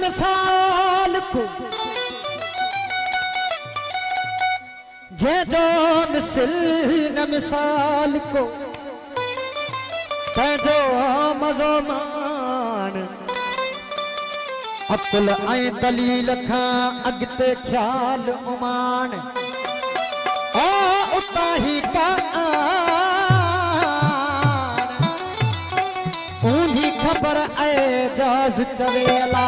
मिसाल को जे जो मिसल न मिसाल को तैजो मज़ो मान अकुल ऐं दलील खां अॻिते ख्याल उमान ओ उतां ही का उन्ही खबर एजाज चवेला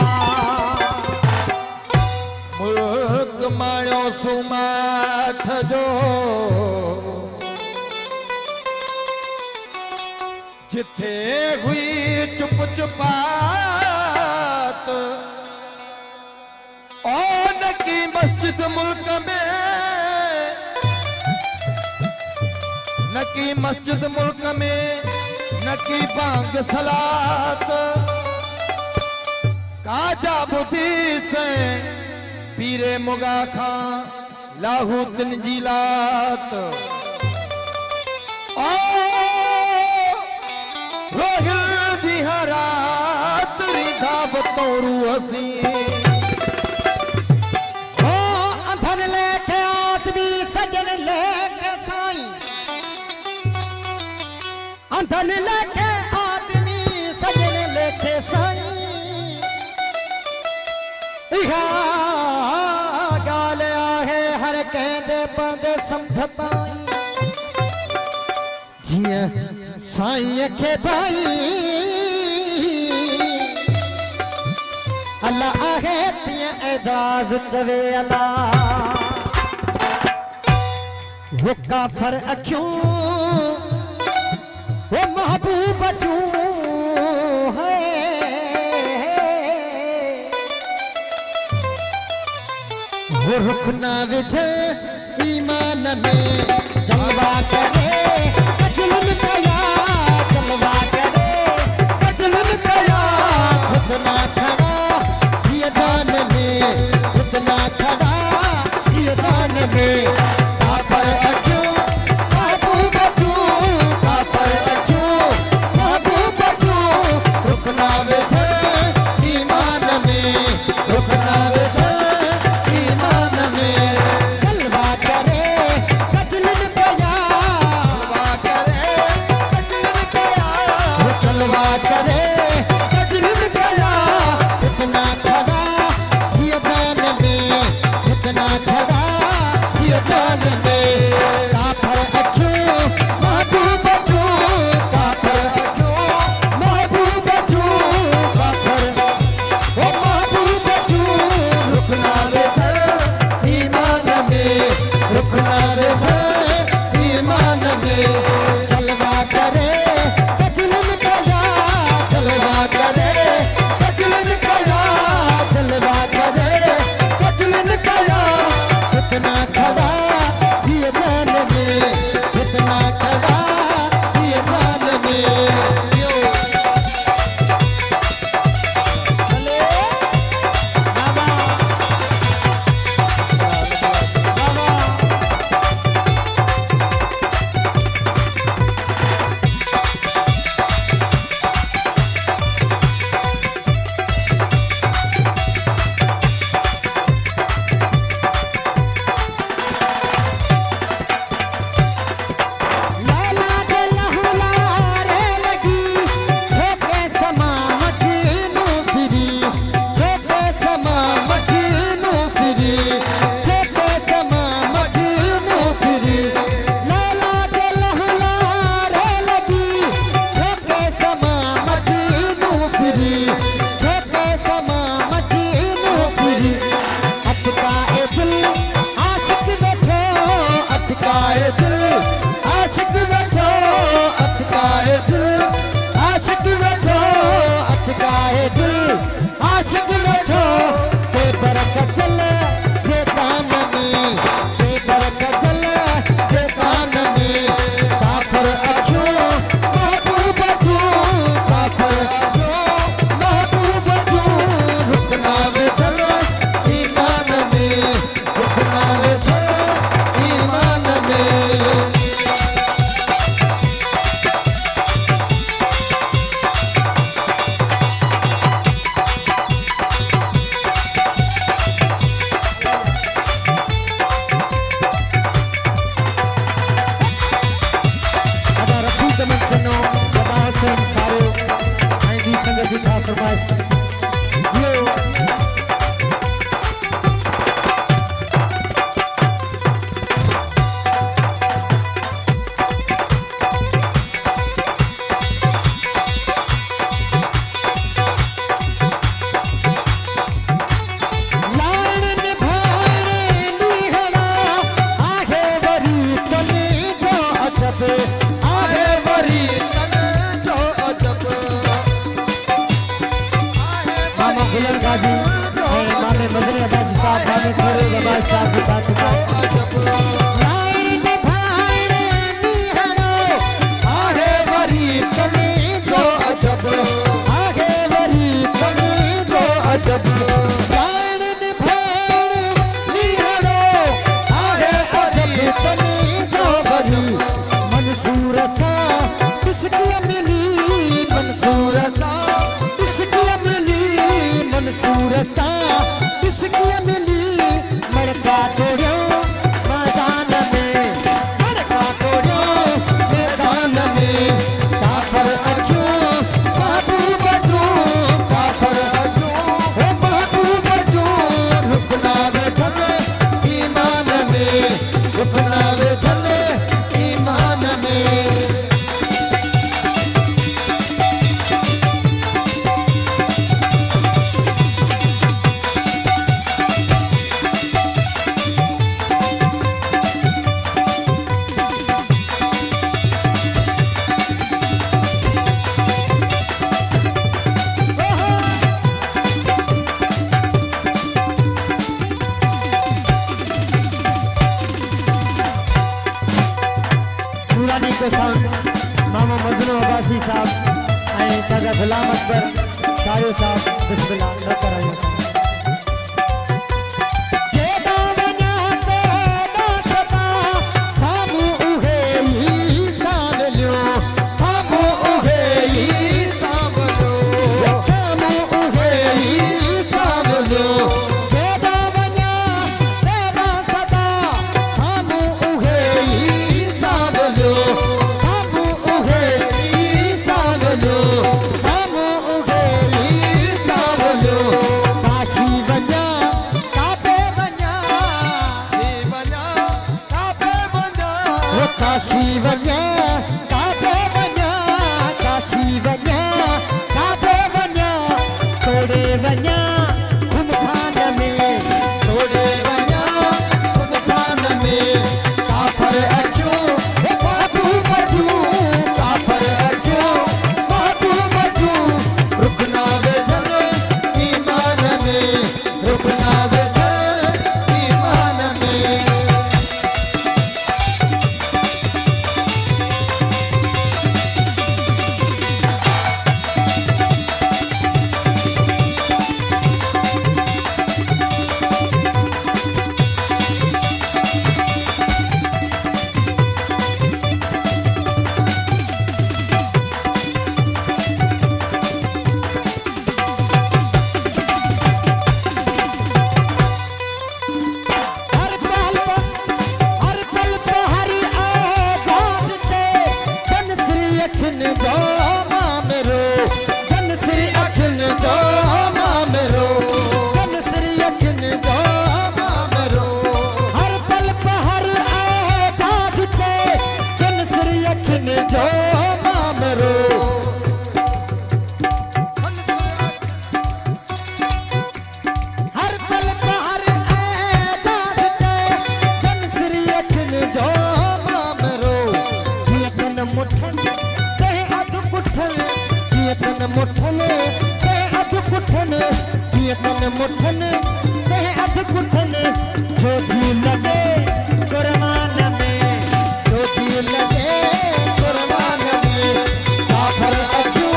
मुल्क माणो सुमाठ जो जिथे हुई चुप चुपात ओ न की मस्जिद मुल्क में न की मस्जिद मुल्क में न की बांग सलात काजा बुधी से पीरे मुगा खां लाहू तिन जिलात ओ रोहिल बिहारात रिधा बतौरू हसी ओ अंधन लेके आदमी सजन लेके साईं अंधन लेके आदमी सजन लेके साईं इहा गाल आहे हर कहंदे पंदे समझताई जिया साईं के भाई अल्लाह आहे तिया एजाज चवे अल्लाह वो काफर अखियों वो महबूब क्यों है वो रुकना विझे ईमान में जलवा करे जुल्म कया जलवा करे जुल्म कया खुद ना खड़ा ये दान में खुद ना खड़ा ये दान में काफर क्यों महबूब क्यों काफर क्यों महबूब क्यों रुकना विझे ईमान में रुकना विझे ईमान में जलवा करे जुल्म कया शाबाश यो आहे वरी तन जो अजब मामा गुलर गाजी और मामे मजरे अब्बासी साहब मामे थोड़े अब्बासी साहब की बात आहे वरी तन जो अजब आहे वरी तन जो अजब मंसूर सा किसकी मिली मंसूर सा किसकी मिली मंसूर सा किसकी मिली मड़का तोड़ो मैदान में मड़का तोड़ो मैदान में काफर अचो बाबू बजो काफर अचो ओ बाबू बजो रुकना वे झले ईमान में रुकना वे झले ईमान में नूरानी को साउंड मामा मजनू अब्बासी साहब ऐं दादा गुलाम अकबर सायो साहब बिस्मिल्लाह न करायो जेदा वञा तेदा सदा सामू उहे ई सामलियो सामू उहे ई सामलियो सामू उहे ई सामलियो जेदा वञा तेदा सदा सामू उहे ई सामलियो सामू उहे ई सामलियो सामू उहे ई सामलियो काशी वञा काबे वञा काबे वञा वो काशी वञा काबे वञा काशी वञा काबे वञा तोड़े वञा घुमखान में तोड़े वञा घुमखान में काफर अचो हे बाबू बजू काफर अचो बाबू बजू रुकना वे झले ईमान में रुकना वे झले ईमान में हर पल पे हर आजाद के जन श्री अखिन जो मामेरो जन श्री अखिन जो मामेरो जन श्री अखिन जो मामेरो हर पल पे हर आजाद के जन श्री अखिन जो मामेरो हर पल पे हर आजाद के जन श्री अखिन जो मामेरो कीर्तन मुठन ते अध कुठन कीर्तन मुठन ते अध कुठन कीर्तन मुठन ते अध कुठन जो जी लगे कुर्बान में जो जी लगे कुर्बान में काफर अचो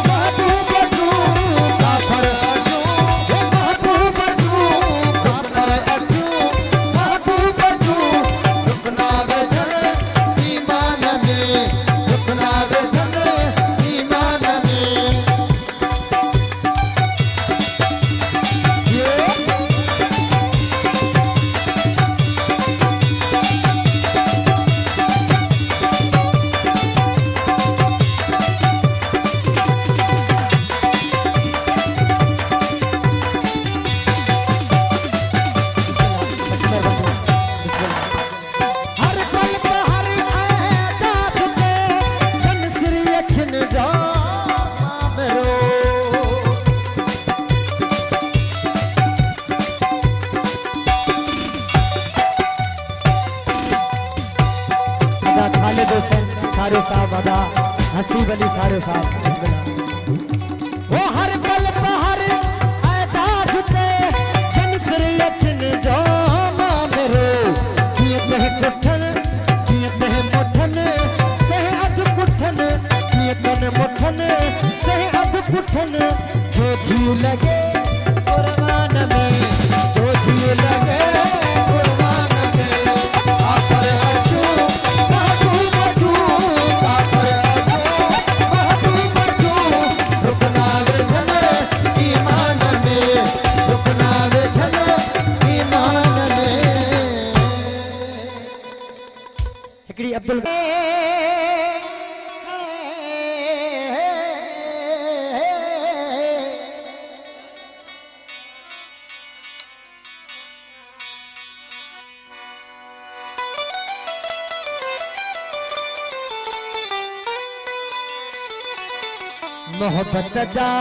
बाबू बजू काफर अचो हे बाबू बजू काफर अचो बाबू बजू रुकना वे झले ईमान में रुकना वे झले ईमान में ये नसीब अली सारे साहब बिस्मिल्लाह। वो हर पल पहर एजाज ते जनसरियत ने जो मेरो किए तह कुठन किए तह मुठन तह अध कुठन किए तन मुठन तह अध कुठन जो जी लगे कुर्बान में जो जी लगे कुर्बान में आकर अजू महबूब अजू आकर अजू महबूब अजू रुकना वे धन ईमान में रुकना वे धन ईमान में। हिकड़ी अब्दुल मोहब्बत जा